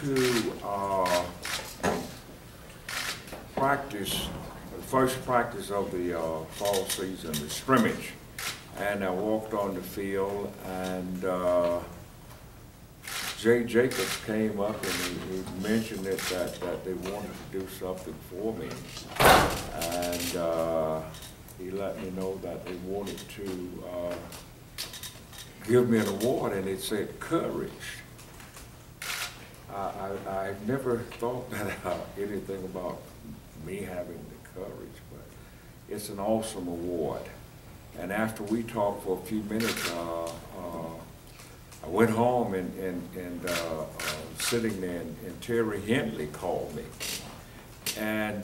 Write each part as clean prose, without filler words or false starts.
to practice, the first practice of the fall season, the scrimmage, and I walked on the field, and Jay Jacobs came up and he mentioned it that they wanted to do something for me, and he let me know that they wanted to give me an award, and it said courage. I've never thought that anything about me having the courage, but it's an awesome award. And after we talked for a few minutes, I went home and sitting there, and Terry Henley called me. And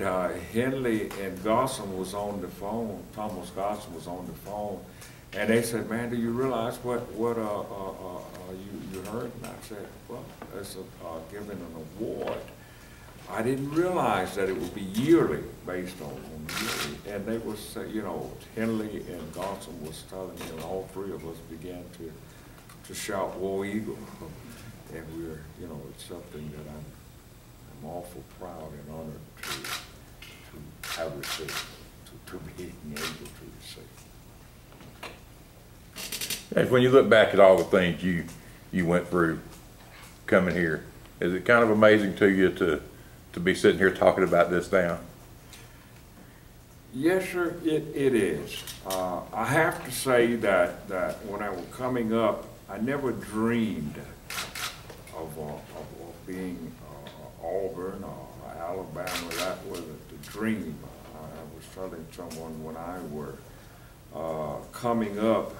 Henley and Gossam was on the phone, Thomas Gossam was on the phone, and they said, "Man, do you realize what you heard?" And I said, "Well, it's giving an award." I didn't realize that it would be yearly, based on yearly. And they was, you know, Henley and Gossam was telling me, and all three of us began to shout "War Eagle," and we're, you know, it's something that I'm awful proud and honored to have received, to being able to receive. And when you look back at all the things you went through coming here, is it kind of amazing to you to be sitting here talking about this now? Yes, sir, it is. I have to say that when I was coming up, I never dreamed of being Auburn or Alabama. That wasn't the dream. I was telling someone when I were coming up,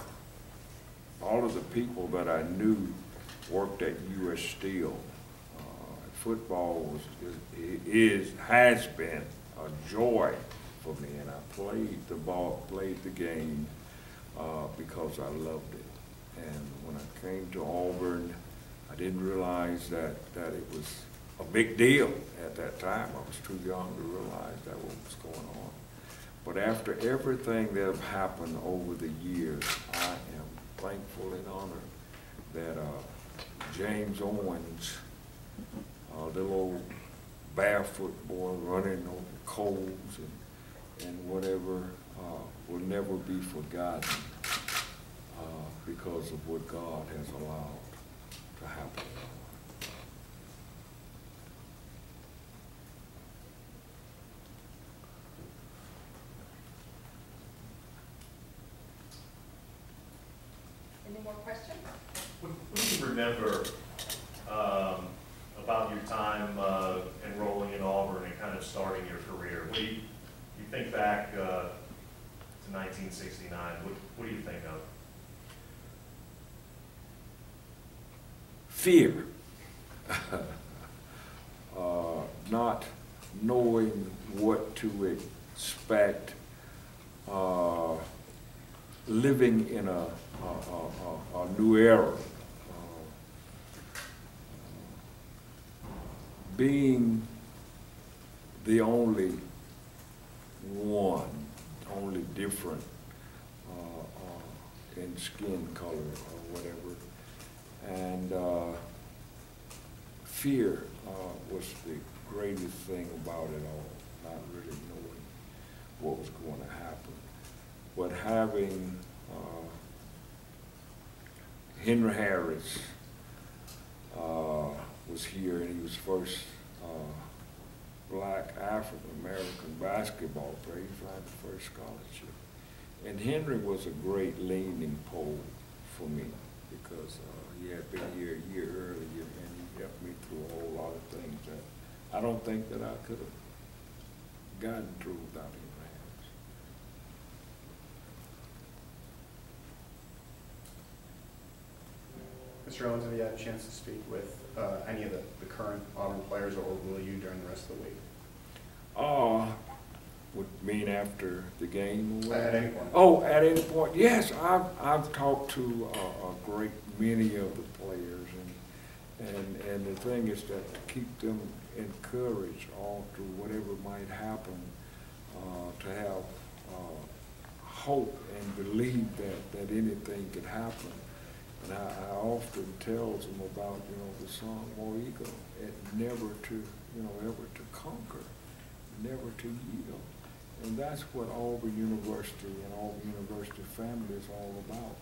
all of the people that I knew worked at U.S. Steel. Football has been a joy for me, and I played the ball, played the game because I loved it. And when I came to Auburn, I didn't realize that it was a big deal at that time. I was too young to realize that what was going on. But after everything that have happened over the years, I am thankful and honored that James Owens, little old barefoot boy running over coals and whatever, will never be forgotten because of what God has allowed to happen. Any more questions? What do you remember about your time enrolling in Auburn and kind of starting your career? What do you think back to 1969? What do you think of? Fear. Not knowing what to expect, living in a new era, being the only one, only different in skin color or whatever. And fear was the greatest thing about it all, not really knowing what was going to happen. But having Henry Harris was here, and he was first black African-American basketball player. He found the first scholarship. And Henry was a great leaning pole for me because he had been here a year earlier, and he helped me through a whole lot of things that I don't think that I could have gotten through without him. Mr. Owens, have you had a chance to speak with any of the current Auburn players, or will you during the rest of the week? Would mean after the game? Or at any point. Oh, at any point, yes. I've talked to a great many of the players, and the thing is that to keep them encouraged all through whatever might happen, to have hope and believe that anything could happen. And I often tell them about, the song War Eagle, never to, ever to conquer, never to yield. And that's what Auburn University and Auburn University family is all about,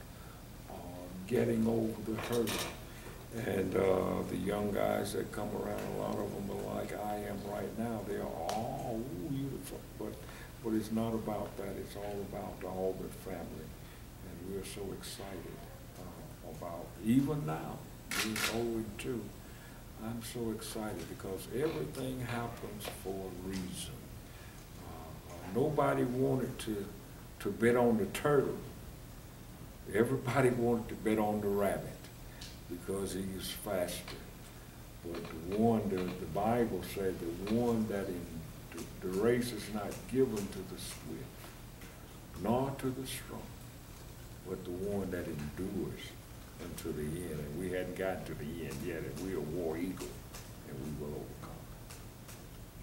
getting over the hurdle. And the young guys that come around, a lot of them are like I am right now. They are all beautiful, but it's not about that. It's all about the Auburn family. And we're so excited about, even now, being 0-2, I'm so excited because everything happens for a reason. Nobody wanted to bet on the turtle. Everybody wanted to bet on the rabbit because he was faster. But the one, the Bible said, the one that the race is not given to the swift, nor to the strong, but the one that endures unto the end. And we hadn't gotten to the end yet, and we are War Eagle, and we will overcome.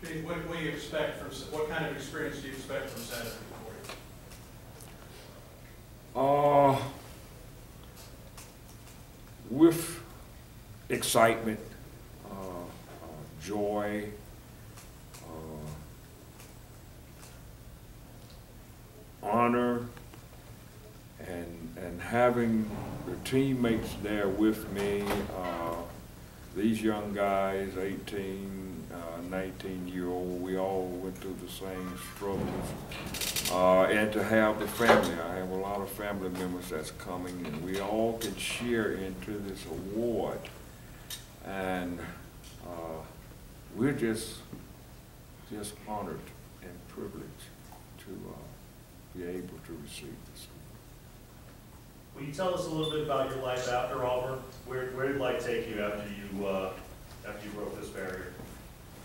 James, what do you expect from, what kind of experience do you expect from Saturday for you? With excitement, joy, honor, and having the teammates there with me, these young guys, 18, 19-year-old, we all went through the same struggles. And to have the family, I have a lot of family members that's coming, and we all can share into this award. And we're just honored and privileged to be able to receive this. Will you tell us a little bit about your life after Auburn? Where did life take you after you broke this barrier?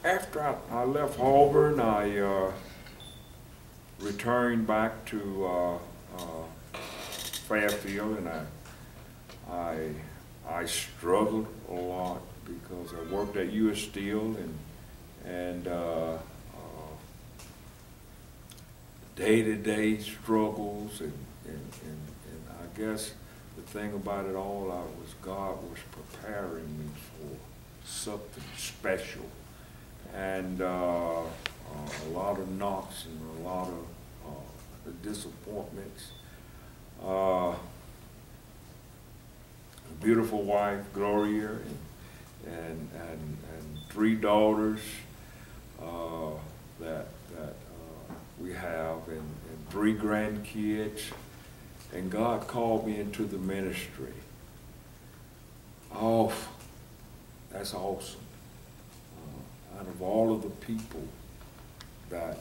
After I left Auburn, I returned back to Fairfield, and I struggled a lot because I worked at U.S. Steel and day-to-day struggles, and I guess the thing about it all, God was preparing me for something special, and a lot of knocks and a lot of disappointments. A beautiful wife, Gloria, and 3 daughters that we have, and 3 grandkids. And God called me into the ministry. Oh, that's awesome. Out of all of the people that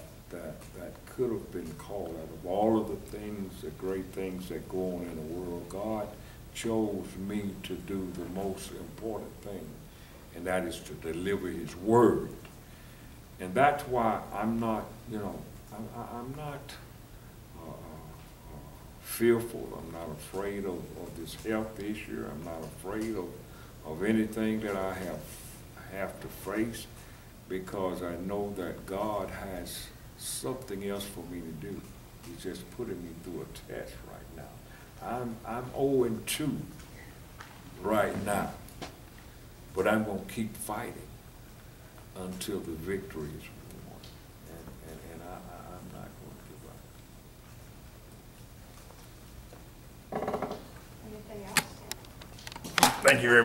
could have been called, out of all of the things, the great things that go on in the world, God chose me to do the most important thing, and that is to deliver His word. And that's why I'm not, I'm not fearful. I'm not afraid of this health issue. I'm not afraid of anything that I have to face, because I know that God has something else for me to do. He's just putting me through a test right now. I'm 0-2 right now, but I'm going to keep fighting until the victory is won, and I'm not going to give up. Anything else? Thank you very much.